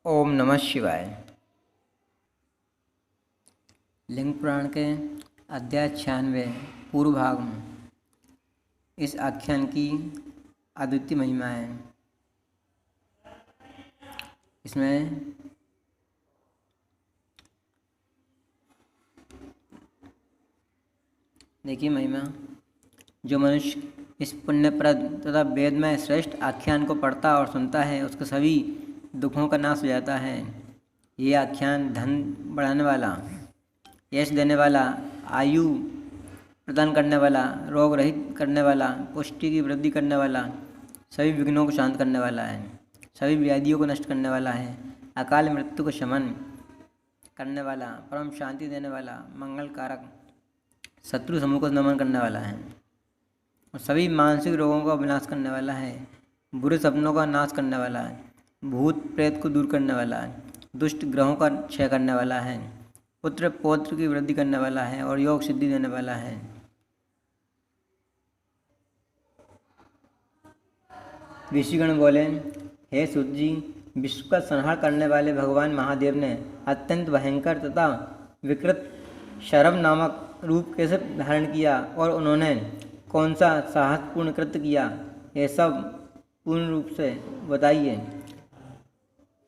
ओम नमः शिवाय। लिंग पुराण के अध्याय 96 पूर्व भाग में इस आख्यान की अद्वितीय महिमा है। इसमें देखिए महिमा, जो मनुष्य इस पुण्यप्रद तथा वेदमय श्रेष्ठ आख्यान को पढ़ता और सुनता है उसके सभी दुखों का नाश हो जाता है। ये आख्यान धन बढ़ाने वाला, यश देने वाला, आयु प्रदान करने वाला, रोग रहित करने वाला, पुष्टि की वृद्धि करने वाला, सभी विघ्नों को शांत करने वाला है, सभी व्याधियों को नष्ट करने वाला है, अकाल मृत्यु को शमन करने वाला, परम शांति देने वाला, मंगल कारक, शत्रु समूह को नमन करने वाला है और सभी मानसिक रोगों का विनाश करने वाला है, बुरे सपनों का नाश करने वाला है, भूत प्रेत को दूर करने वाला है, दुष्ट ग्रहों का क्षय करने वाला है, पुत्र पौत्र की वृद्धि करने वाला है और योग सिद्धि देने वाला है। ऋषिगण बोले, हे सूत जी, विश्व का संहार करने वाले भगवान महादेव ने अत्यंत भयंकर तथा विकृत शरभ नामक रूप कैसे धारण किया और उन्होंने कौन सा साहसपूर्ण कृत्य किया, ये सब पूर्ण रूप से बताइए।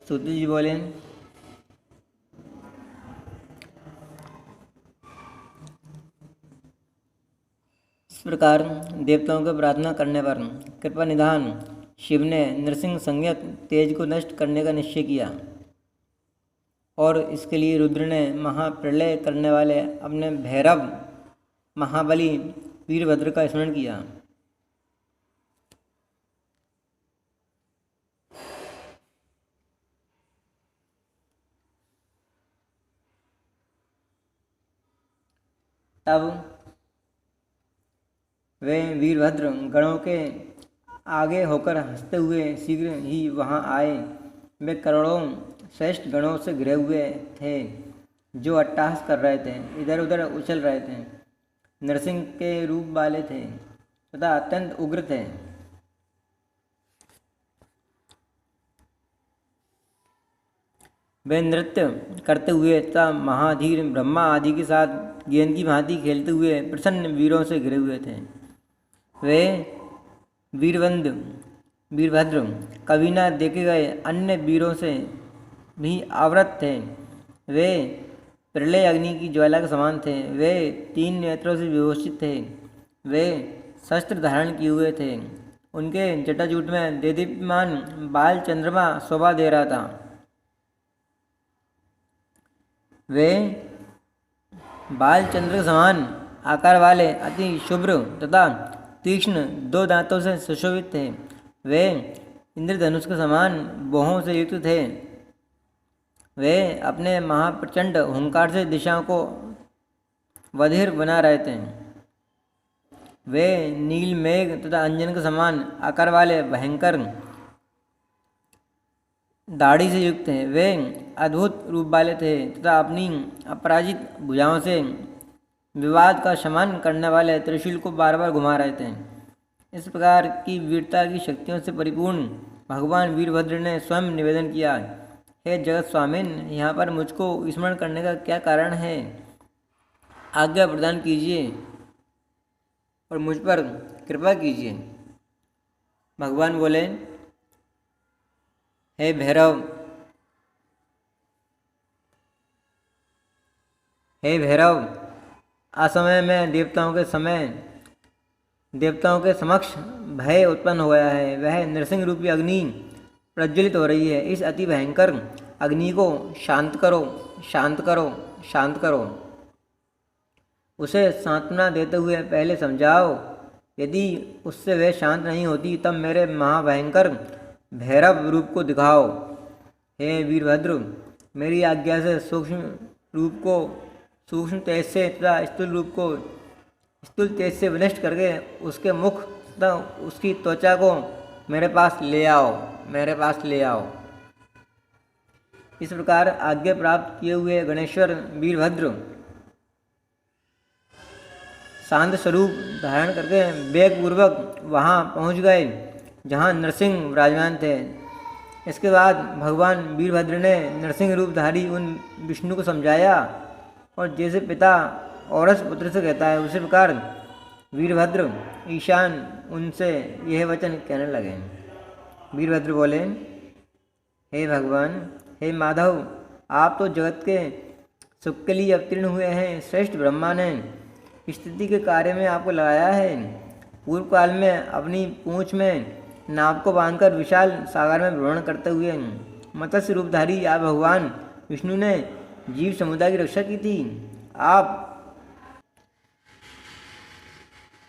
सूत जी बोले, इस प्रकार देवताओं के प्रार्थना करने पर कृपा निधान शिव ने नृसिंह संज्ञक तेज को नष्ट करने का निश्चय किया और इसके लिए रुद्र ने महाप्रलय करने वाले अपने भैरव महाबली वीरभद्र का स्मरण किया। तब वे वीरभद्र गणों के आगे होकर हंसते हुए शीघ्र ही वहां आए। वे करोड़ों श्रेष्ठ गणों से घिरे हुए थे जो अट्टहास कर रहे थे, इधर उधर उछल रहे थे, नरसिंह के रूप वाले थे तथा अत्यंत उग्र थे। वे नृत्य करते हुए तथा महाधीर ब्रह्मा आदि के साथ गेंद की भांति खेलते हुए प्रसन्न वीरों से घिरे हुए थे। वे वीरभद्र कभी न देखे गए अन्य वीरों से भी आवृत थे। वे प्रलय अग्नि की ज्वाला के समान थे। वे 3 नेत्रों से विभूषित थे। वे शस्त्र धारण किए हुए थे। उनके जटाजूट में देदीप्यमान बाल चंद्रमा शोभा दे रहा था। वे बाल चंद्र के समान आकार वाले अति शुभ्र तथा तीक्ष्ण 2 दांतों से सुशोभित थे। वे इंद्रधनुष के समान भौहों से युक्त थे। वे अपने महाप्रचंड हुंकार से दिशाओं को बधिर बना रहे थे। वे नील मेघ तथा अंजन के समान आकार वाले भयंकर दाढ़ी से युक्त थे। वे अद्भुत रूप वाले थे तथा अपनी अपराजित भुजाओं से विवाद का शमन करने वाले त्रिशूल को बार बार घुमा रहे थे। इस प्रकार की वीरता की शक्तियों से परिपूर्ण भगवान वीरभद्र ने स्वयं निवेदन किया, हे जगत स्वामिन, यहाँ पर मुझको स्मरण करने का क्या कारण है? आज्ञा प्रदान कीजिए और मुझ पर कृपा कीजिए। भगवान बोले, हे भैरव, असमय में देवताओं के समक्ष भय उत्पन्न हो गया है। वह नृसिंह रूपी अग्नि प्रज्वलित हो रही है। इस अति भयंकर अग्नि को शांत करो, शांत करो, शांत करो। उसे सांत्वना देते हुए पहले समझाओ। यदि उससे वह शांत नहीं होती तब मेरे महाभयंकर भैरव रूप को दिखाओ। हे वीरभद्र, मेरी आज्ञा से सूक्ष्म तेज से तथा स्थूल रूप को स्थूल तेज से विनष्ट करके उसके मुख तथा उसकी त्वचा को मेरे पास ले आओ। इस प्रकार आज्ञा प्राप्त किए हुए गणेश्वर वीरभद्र शांत स्वरूप धारण करके वेगपूर्वक वहाँ पहुँच गए जहाँ नरसिंह विराजमान थे। इसके बाद भगवान वीरभद्र ने नरसिंह रूपधारी उन विष्णु को समझाया और जैसे पिता औरस पुत्र से कहता है उसी प्रकार वीरभद्र ईशान उनसे यह वचन कहने लगे। वीरभद्र बोले, हे भगवान, हे माधव, आप तो जगत के सुख के लिए अवतीर्ण हुए हैं। श्रेष्ठ ब्रह्मा ने स्थिति के कार्य में आपको लगाया है। पूर्व काल में अपनी पूंछ में नाव को बांधकर विशाल सागर में भ्रमण करते हुए मत्स्य रूपधारी आप भगवान विष्णु ने जीव समुदाय की रक्षा की थी।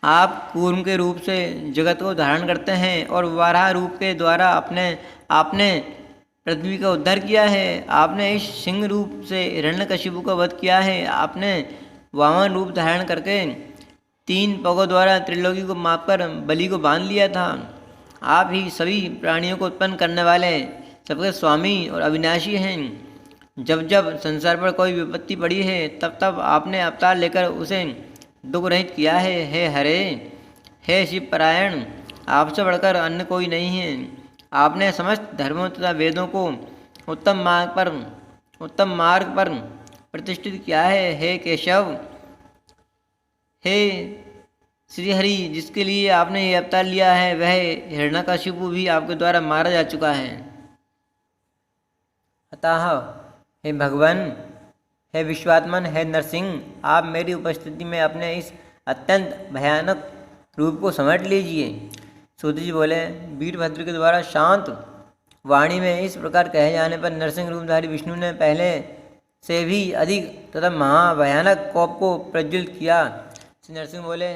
आप कूर्म के रूप से जगत को धारण करते हैं और वाराह रूप के द्वारा आपने पृथ्वी का उद्धार किया है। आपने इस सिंह रूप से हिरण्यकशिपु का वध किया है। आपने वामन रूप धारण करके 3 पगों द्वारा त्रिलोकी को मापकर बलि को बांध लिया था। आप ही सभी प्राणियों को उत्पन्न करने वाले, सबके स्वामी और अविनाशी हैं। जब जब संसार पर कोई विपत्ति पड़ी है तब तब आपने अवतार लेकर उसे दुख रहित किया है। हे हरे, हे शिव परायण, आपसे बढ़कर अन्य कोई नहीं है। आपने समस्त धर्मों तथा वेदों को उत्तम मार्ग पर प्रतिष्ठित किया है। हे केशव, हे श्रीहरि, जिसके लिए आपने ये अवतार लिया है वह हिरण्यकशिपु भी आपके द्वारा मारा जा चुका है। अतः हे भगवान, हे विश्वात्मन, हे नरसिंह, आप मेरी उपस्थिति में अपने इस अत्यंत भयानक रूप को समझ लीजिए। सूत जी बोले, वीरभद्र के द्वारा शांत वाणी में इस प्रकार कहे जाने पर नरसिंह रूपधारी विष्णु ने पहले से भी अधिक तथा महाभयानक कोप को प्रज्वलित किया। श्री नरसिंह बोले,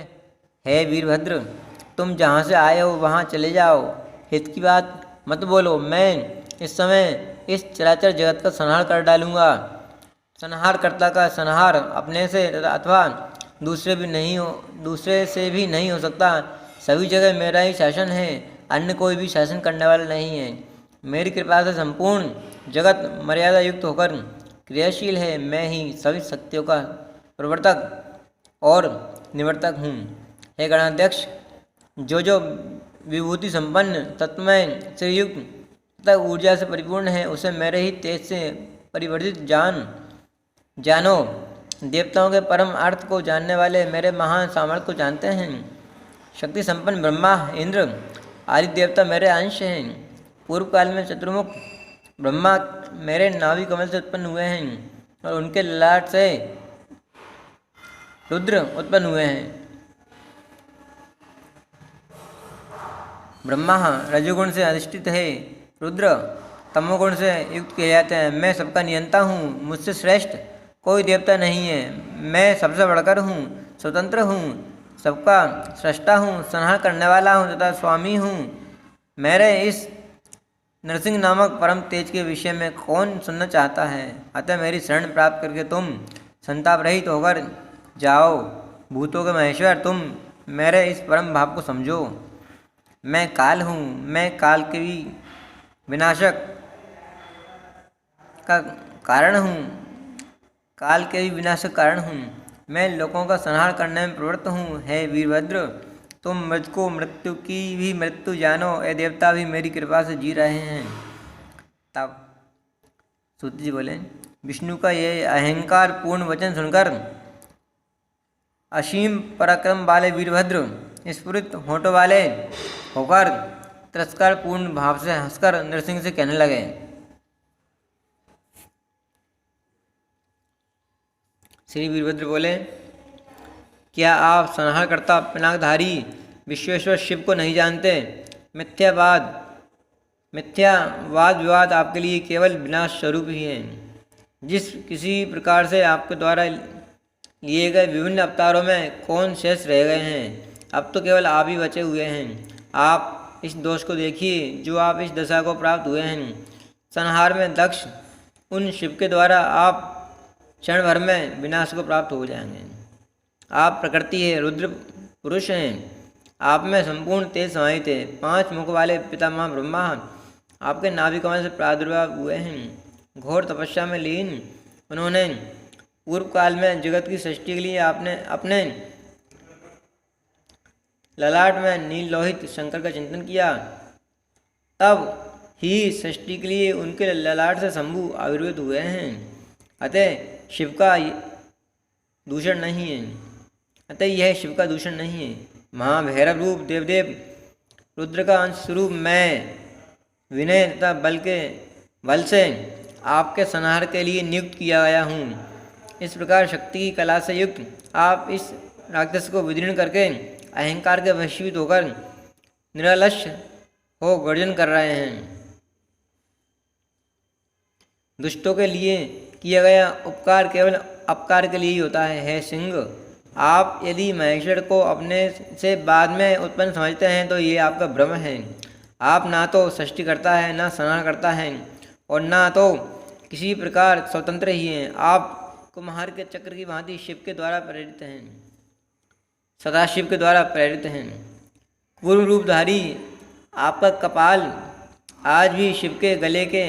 हे वीरभद्र, तुम जहाँ से आए हो वहाँ चले जाओ। हित की बात मत बोलो। मैं इस समय इस चराचर जगत का संहार कर डालूंगा। संहारकर्ता का संहार अपने से अथवा दूसरे से भी नहीं हो सकता। सभी जगह मेरा ही शासन है, अन्य कोई भी शासन करने वाला नहीं है। मेरी कृपा से संपूर्ण जगत मर्यादा युक्त होकर क्रियाशील है। मैं ही सभी शक्तियों का प्रवर्तक और निवर्तक हूँ। हे गणाध्यक्ष, जो विभूति संपन्न तत्वमय से युक्त तथा ऊर्जा से परिपूर्ण है उसे मेरे ही तेज से परिवर्तित जानो। देवताओं के परम अर्थ को जानने वाले मेरे महान सामर्थ्य को जानते हैं। शक्ति संपन्न ब्रह्मा, इंद्र आदि देवता मेरे अंश हैं। पूर्व काल में चतुर्मुख ब्रह्मा मेरे नाभि कमल से उत्पन्न हुए हैं और उनके ललाट से रुद्र उत्पन्न हुए हैं। ब्रह्मा रजोगुण से अधिष्ठित है, रुद्र तमोगुण से युक्त किए जाते हैं। मैं सबका नियंता हूँ, मुझसे श्रेष्ठ कोई देवता नहीं है। मैं सबसे बढ़कर हूँ, स्वतंत्र हूँ, सबका सृष्टा हूँ, संहार करने वाला हूँ तथा स्वामी हूँ। मेरे इस नरसिंह नामक परम तेज के विषय में कौन सुनना चाहता है? अतः मेरी शरण प्राप्त करके तुम संताप रहित होकर जाओ। भूतों के महेश्वर, तुम मेरे इस परम भाव को समझो। मैं काल हूँ, मैं काल के भी विनाशक का कारण हूँ, काल के भी विनाशक कारण हूँ। मैं लोगों का संहार करने में प्रवृत्त हूँ। हे वीरभद्र, तुम मुझको मृत्यु की भी मृत्यु जानो। ये देवता भी मेरी कृपा से जी रहे हैं। तब सूत जी बोले, विष्णु का ये अहंकार पूर्ण वचन सुनकर असीम पराक्रम वाले वीरभद्र स्फुरित होठों वाले होकर तिरस्कार पूर्ण भाव से हंसकर नरसिंह से कहने लगे। श्री वीरभद्र बोले, क्या आप संहारकर्ता पिनाकधारी विश्वेश्वर शिव को नहीं जानते? मिथ्या वाद विवाद आपके लिए केवल विनाश स्वरूप ही है। जिस किसी प्रकार से आपके द्वारा लिए गए विभिन्न अवतारों में कौन शेष रह गए हैं? अब तो केवल आप ही बचे हुए हैं। आप इस दोष को देखिए जो आप इस दशा को प्राप्त हुए हैं। संहार में दक्ष उन शिव के द्वारा आप क्षण भर में विनाश को प्राप्त हो जाएंगे। आप प्रकृति है, रुद्र पुरुष हैं। आप में संपूर्ण तेज समाहित है। 5 मुख वाले पितामह ब्रह्मा आपके नाभि कमल से प्रादुर्भाव हुए हैं। घोर तपस्या में लीन उन्होंने पूर्व काल में जगत की सृष्टि के लिए आपने अपने ललाट में नील लोहित शंकर का चिंतन किया। तब ही सृष्टि के लिए उनके ललाट से शंभु आविर्भूत हुए हैं। अतः शिव का दूषण नहीं है। अतः यह शिव का दूषण नहीं है। महाभैरव रूप देवदेव रुद्र का अंश स्वरूप मैं विनय तथा बल से आपके संहार के लिए नियुक्त किया गया हूँ। इस प्रकार शक्ति की कला से युक्त आप इस राक्षस को विदीर्ण करके अहंकार के वशीभूत होकर निरालस्य हो गर्जन कर रहे हैं। दुष्टों के लिए किया गया उपकार केवल अपकार के लिए ही होता है। हे सिंह, आप यदि महेश्वर को अपने से बाद में उत्पन्न समझते हैं तो ये आपका भ्रम है। आप ना तो सृष्टि करता है, ना संहार करता है और ना तो किसी प्रकार स्वतंत्र ही हैं। आप कुम्हार के चक्र की भांति शिव के द्वारा प्रेरित हैं, सदाशिव के द्वारा प्रेरित हैं। पूर्व रूपधारी आपका कपाल आज भी शिव के गले के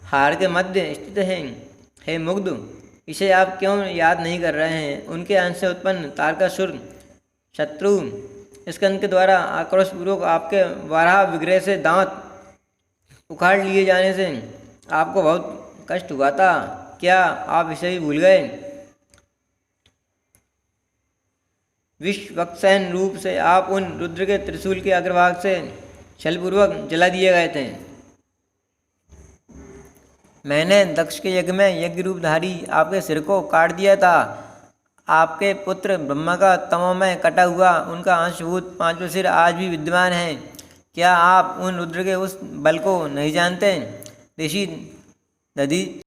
हार के मध्य स्थित है। हे मुग्ध, इसे आप क्यों याद नहीं कर रहे हैं? उनके अंश से उत्पन्न तारकासुर शत्रु स्कंद के द्वारा आक्रोशपूर्वक आपके वाराह विग्रह से दांत उखाड़ लिए जाने से आपको बहुत कष्ट हुआ था। क्या आप इसे भी भूल गए? विश्वक्सेन रूप से आप उन रुद्र के त्रिशूल के अग्रभाग से छलपूर्वक जला दिए गए थे। मैंने दक्ष के यज्ञ में यज्ञ रूपधारी आपके सिर को काट दिया था। आपके पुत्र ब्रह्मा का तमों में कटा हुआ उनका अंशभूत पांचों सिर आज भी विद्यमान है। क्या आप उन रुद्र के उस बल को नहीं जानते? ऋषि दधि